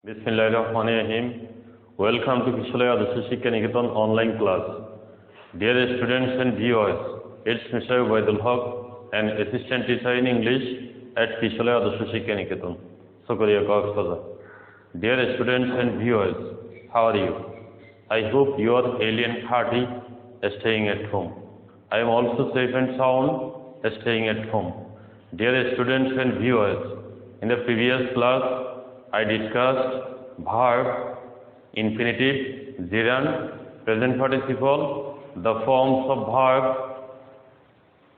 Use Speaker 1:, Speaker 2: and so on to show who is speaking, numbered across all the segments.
Speaker 1: Bismillahirrahmanirrahim. Welcome to Kishalaya Adarsh Shiksha Niketan online class. Dear students and viewers, it's Mr. Ubaidul Haq, an assistant teacher in English at Kishalaya Adarsh Shiksha Niketan, Sokoria Coxbazar. Dear students and viewers, how are you? I hope you are healthy and hearty, staying at home. I am also safe and sound, staying at home. Dear students and viewers, in the previous class, I discussed verb, infinitive, gerund, present participle, the forms of verb,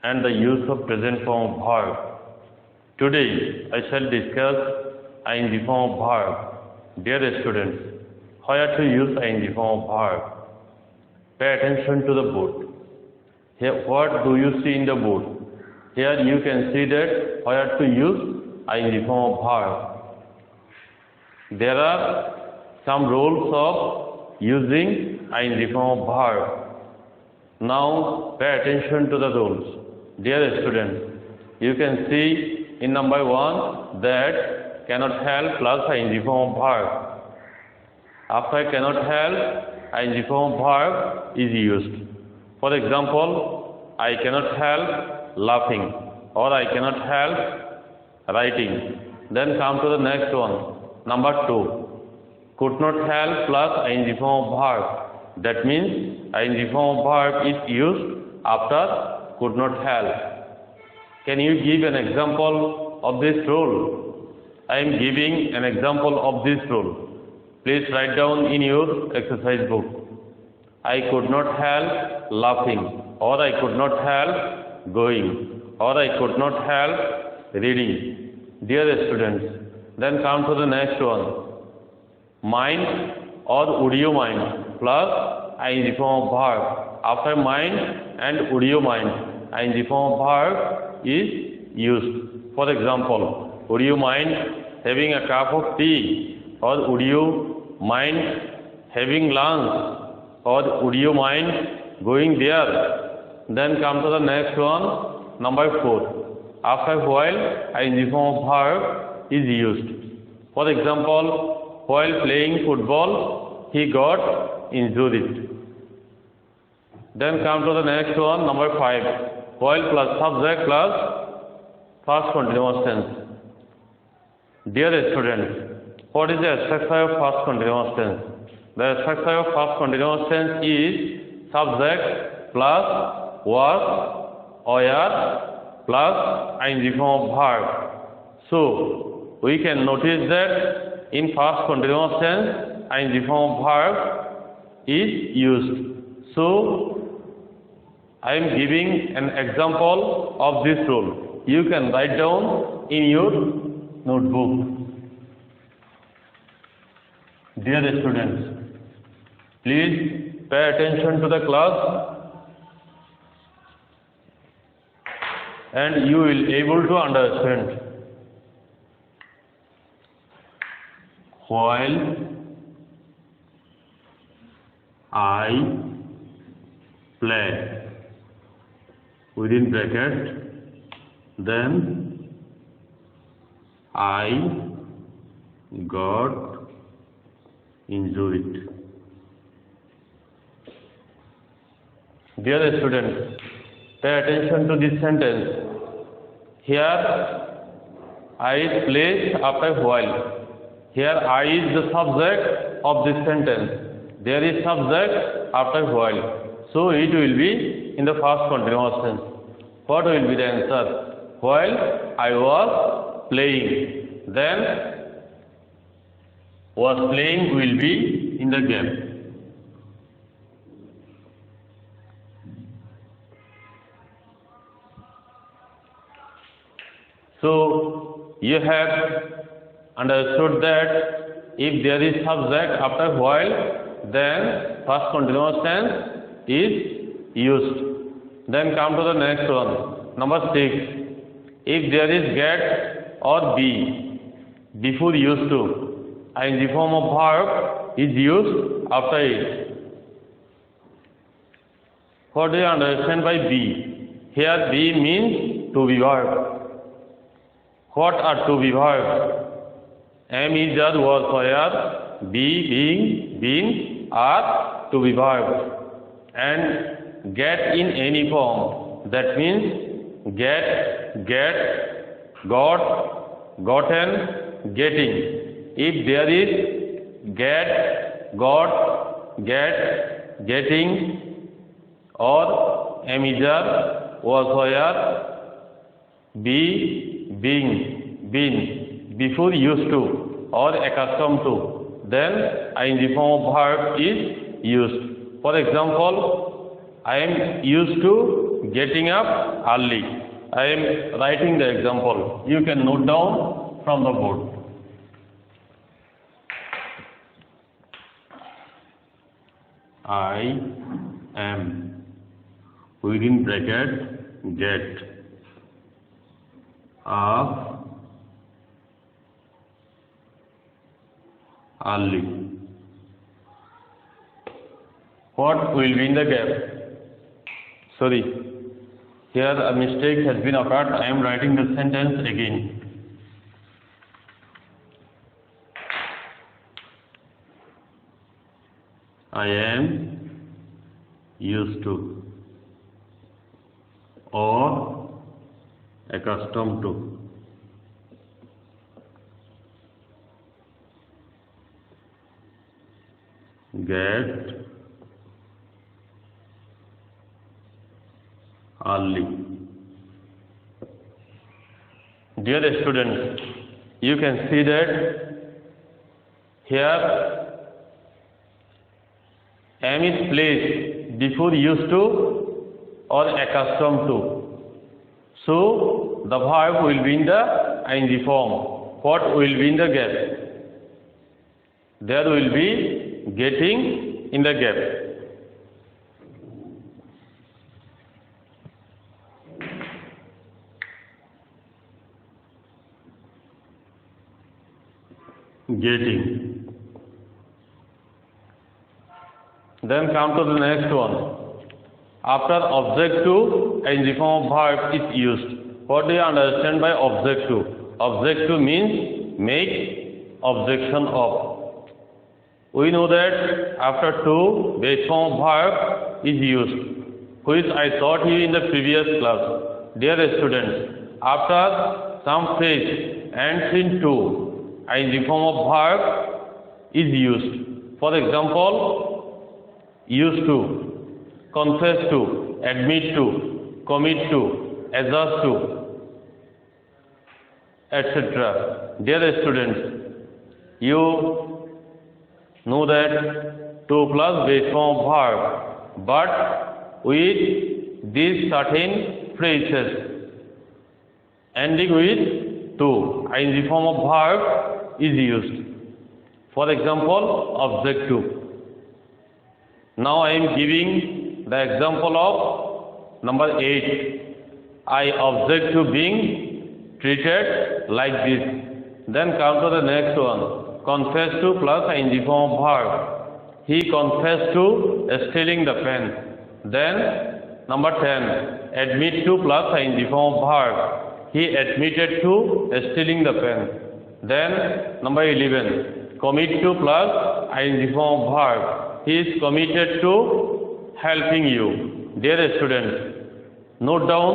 Speaker 1: and the use of present form of verb. Today, I shall discuss ing form of verb. Dear students, where to use ing form of verb? Pay attention to the board. Here, what do you see in the board? Here you can see that where to use ing form of verb. There are some rules of using ing form of verb. Now pay attention to the rules. Dear students, you can see in number 1 that cannot help plus ing form of verb. After cannot help, ing form of verb is used. For example, I cannot help laughing, or I cannot help writing. Then come to the next one. Number 2, could not help plus ing form of verb. That means ing form of verb is used after could not help. Can you give an example of this rule? I am giving an example of this rule. Please write down in your exercise book. I could not help laughing, or I could not help going, or I could not help reading. Dear students, then come to the next one. Mind or would you mind plus ing form of verb. After mind and would you mind, ing form of verb is used. For example, would you mind having a cup of tea, or would you mind having lunch, or would you mind going there? Then come to the next one, number 4. After while, ing form of verb is used. For example, while playing football, he got injured. Then come to the next one, number 5. While plus subject plus past continuous tense. Dear students, what is the structure of past continuous tense? The structure of past continuous tense is subject plus was, were plus ing form of verb. So, we can notice that in past continuous tense, ing form of verb is used. So, I am giving an example of this rule. You can write down in your notebook. Dear students, please pay attention to the class and you will be able to understand. While I play, within bracket, then I got injured. Dear students, pay attention to this sentence. Here I is placed after while. Here I is the subject of this sentence. There is subject after while. So it will be in the past continuous tense. What will be the answer? While I was playing. Then was playing will be in the game. So you have understood that if there is subject after while, then past continuous tense is used. Then come to the next one. Number 6. If there is get or be before used to, ing form of verb is used after it. What do you understand by be? Here be means to be verb. What are to be verbs? Am is was where, be being, been are to be verb, and get in any form. That means get, got, gotten, getting. If there is get, got, get, getting, or am is was where, be being, been before used to or accustomed to, then ing form of verb is used. For example, I am used to getting up early. I am writing the example. You can note down from the board. I am, within bracket, get up early. What will be in the gap? Sorry, here a mistake has been occurred. I am writing the sentence again. I am used to or accustomed to. Get early. Dear students, you can see that here am is placed before used to or accustomed to. So the verb will be in the ing form. What will be in the gap? There will be getting in the gap. Getting. Then come to the next one. After object to, ing form of verb is used. What do you understand by object to? Object to means make objection of. We know that after to, base form of verb is used, which I taught you in the previous class. Dear students, after some phrase ends in to, ing form of verb is used. For example, used to, confess to, admit to, commit to, adjust to, etc. Dear students, you know that to plus base form of verb, but with these certain phrases ending with to, ing form of verb is used. For example, object to. Now I am giving the example of number 8. I object to being treated like this. Then come to the next one. Confess to plus ing form of verb. He confessed to stealing the pen. Then number 10. Admit to plus ing form of verb. He admitted to stealing the pen. Then number 11. Commit to plus ing form of verb. He is committed to helping you. Dear students, note down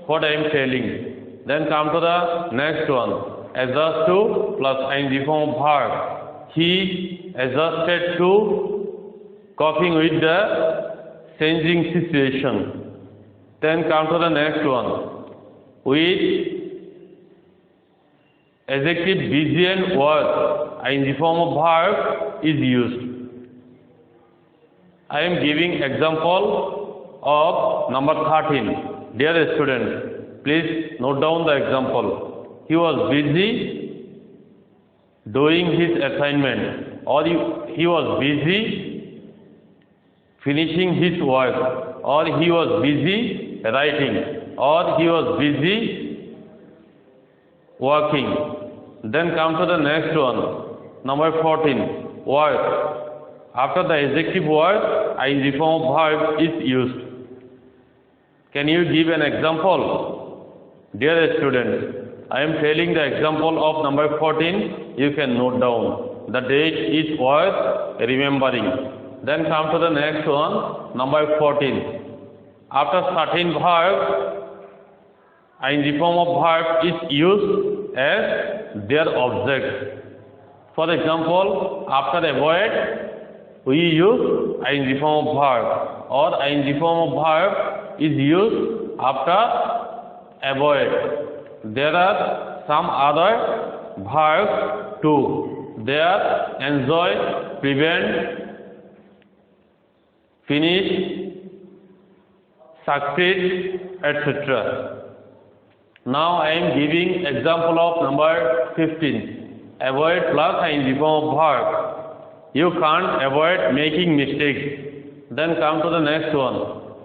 Speaker 1: what I am telling. Then come to the next one. Adjust to plus ing form of verb. He adjusted to coping with the changing situation. Then come to the next one. With adjective busy and was, ing form of verb is used. I am giving example of number 13. Dear students, please note down the example. He was busy doing his assignment, or he was busy finishing his work, or he was busy writing, or he was busy working. Then come to the next one, number 14, work. After the adjective word, ing form of verb is used. Can you give an example? Dear students, I am telling the example of number 14. You can note down. The date is worth remembering. Then come to the next one, number 14. After certain verb, ing form of verb is used as their object. For example, after avoid, we use ing form of verb, or ing form of verb is used after avoid. There are some other verbs too. They are enjoy, prevent, finish, succeed, etc. Now I am giving example of number 15. Avoid plus ing form of verb. You can't avoid making mistakes. Then come to the next one.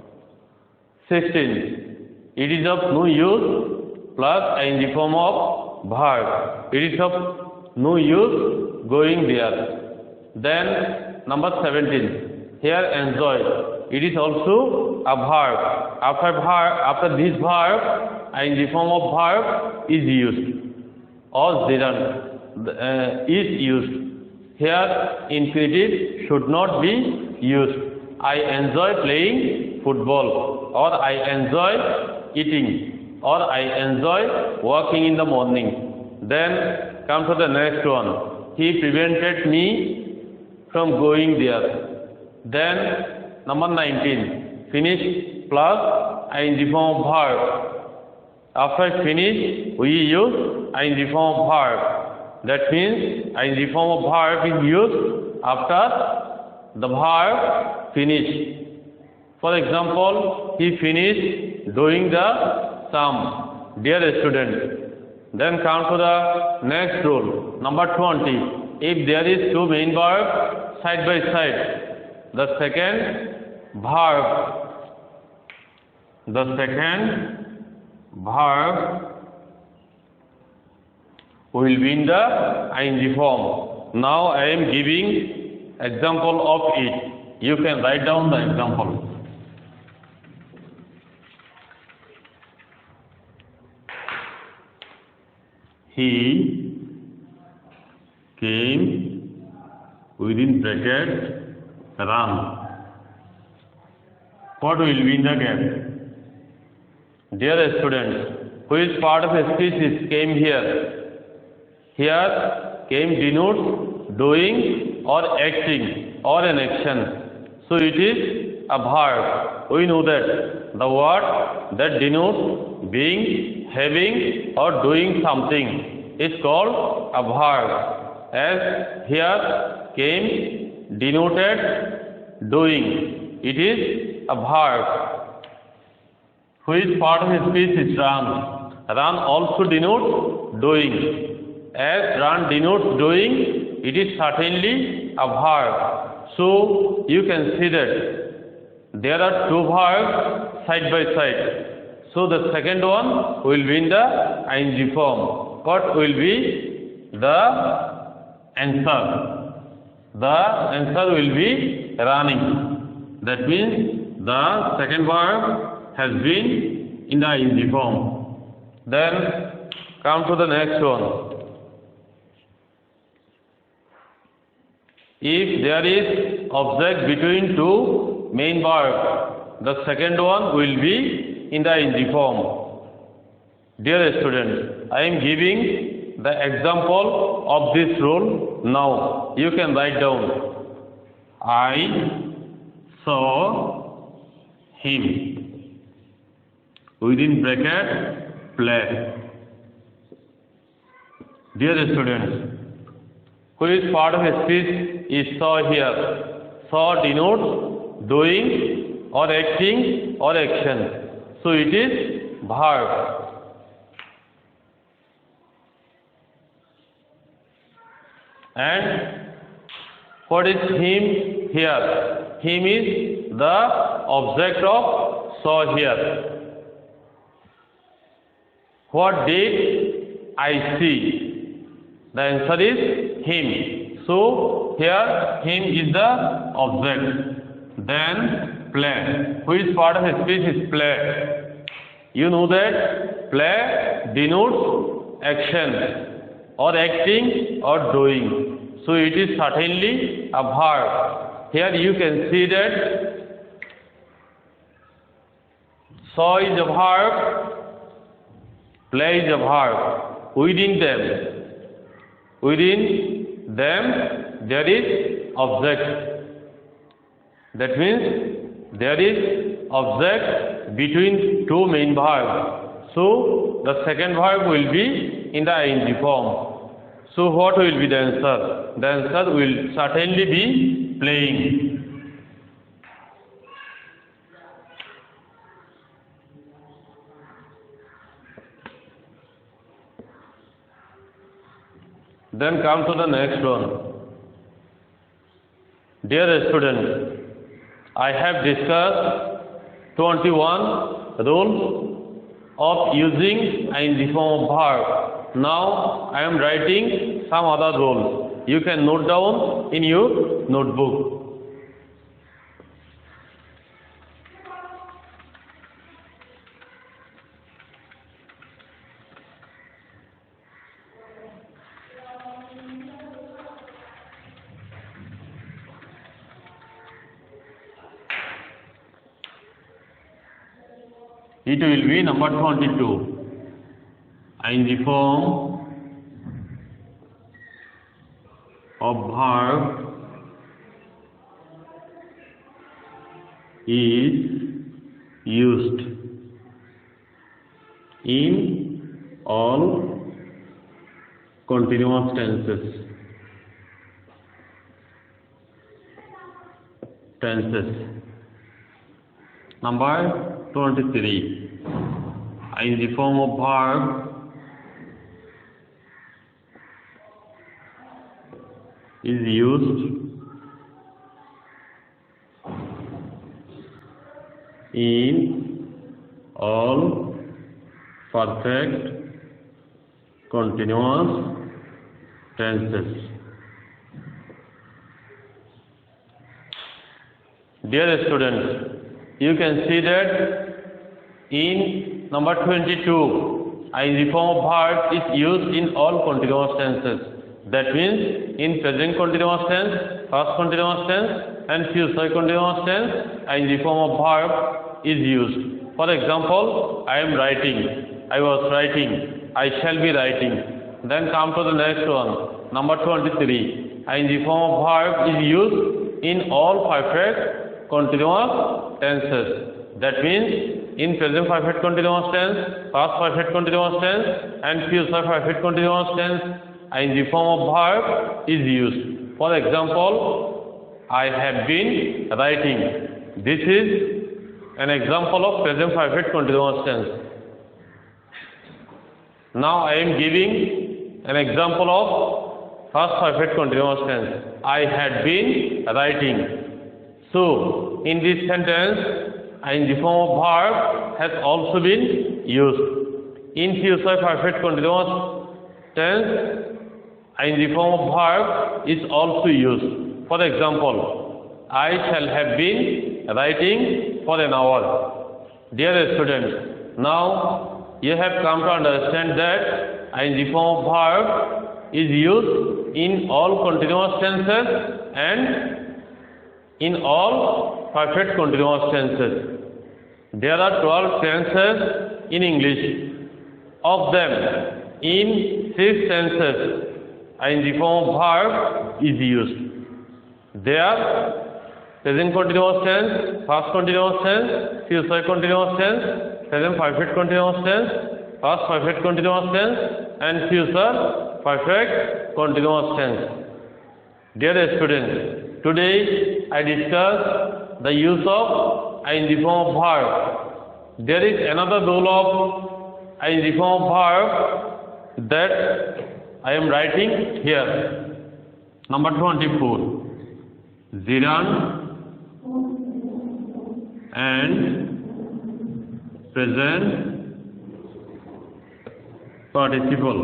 Speaker 1: 16. It is of no use plus ing form of verb. It is of no use going there. Then number 17. Here enjoy. It is also a verb. After this verb, ing form of verb is used, or gerund is used. Here infinitive should not be used. I enjoy playing football, or I enjoy eating, or I enjoy walking in the morning. Then come to the next one. He prevented me from going there. Then number 19. Finish plus ing form of verb. After finish, we use ing form of verb. That means ing form of verb is used after the verb finish. For example, he finished doing the sum. Dear student. Then come to the next rule. Number 20. If there is two main verbs side by side, the second verb will be in the ing form. Now I am giving example of it. You can write down the example. He came within bracket run. What will be in the gap? Dear students, which part of a speech is came here? Here came denotes doing or acting or an action. So it is a verb. We know that the word that denotes being, having or doing something is called a verb. As here came denoted doing. It is a verb. Which part of a speech is run? Run also denotes doing. As run denotes doing, it is certainly a verb. So you can see that there are two verbs side by side. So the second one will be in the ing form. What will be the answer? The answer will be running. That means the second verb has been in the ing form. Then come to the next one. If there is object between two main verbs, the second one will be in the ing form. Dear students, I am giving the example of this rule now. You can write down. I saw him within bracket play. Dear students, which part of a speech is saw here? Saw denotes doing or acting or action. So it is verb. And what is him here? Him is the object of saw here. What did I see? The answer is him. So here him is the object. Then play. Which part of a speech is play? You know that play denotes action or acting or doing. So it is certainly a verb. Here you can see that saw is a verb, play is a verb. Within them there is object. That means there is object between two main verbs. So the second verb will be in the ing form. So what will be the answer? The answer will certainly be playing. Then come to the next one. Dear students, I have discussed 21 rules of using ing form of verb. Now I am writing some other rules. You can note down in your notebook. It will be number 22. ing form of verb is used in all continuous tenses. Number 23. ing form of verb is used in all perfect continuous tenses. Dear students, you can see that in number 22, ing form of verb is used in all continuous tenses. That means in present continuous tense, past continuous tense, and future continuous tense, ing form of verb is used. For example, I am writing, I was writing, I shall be writing. Then come to the next one, number 23. ing form of verb is used in all perfect continuous tenses. That means in present perfect continuous tense, past perfect continuous tense, and future perfect continuous tense, ing form of verb is used. For example, I have been writing. This is an example of present perfect continuous tense. Now I am giving an example of past perfect continuous tense. I had been writing. So in this sentence, ing form of verb has also been used. In future perfect continuous tense, ing form of verb is also used. For example, I shall have been writing for an hour. Dear students, now you have come to understand that ing form of verb is used in all continuous tenses and in all perfect continuous tenses. There are 12 tenses in English. Of them, in 6 tenses, ing form of verb is used. They are present continuous tense, past continuous tense, future continuous tense, present perfect continuous tense, past perfect continuous tense, and future perfect continuous tense. Dear students, today I discuss the use of ing form of verb. There is another rule of ing form of verb that I am writing here. Number 24. Gerund and present participle.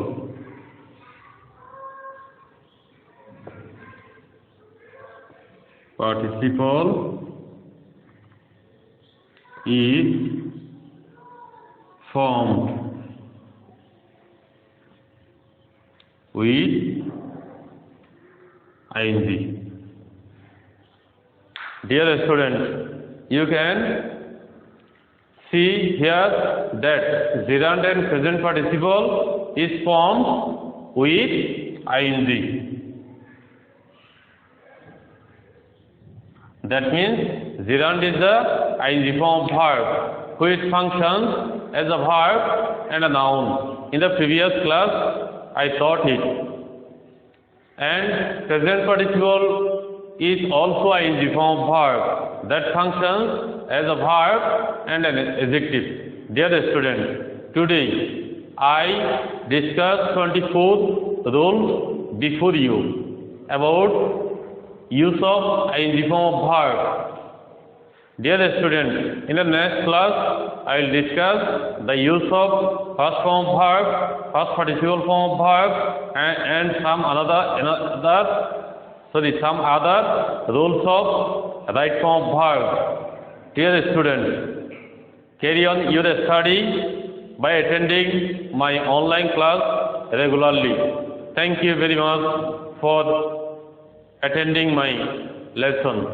Speaker 1: Participle is formed with ing. Dear students, you can see here that gerund and present participle is formed with ing. That means gerund is the ing form verb which functions as a verb and a noun. In the previous class, I taught it. And present participle is also ing form verb that functions as a verb and an adjective. Dear students, today I discuss 24 rules before you about use of ing form verb. Dear students, in the next class, I will discuss the use of first form verb, first participle form verb, and some other rules of right form verb. Dear students, carry on your study by attending my online class regularly. Thank you very much for attending my lesson.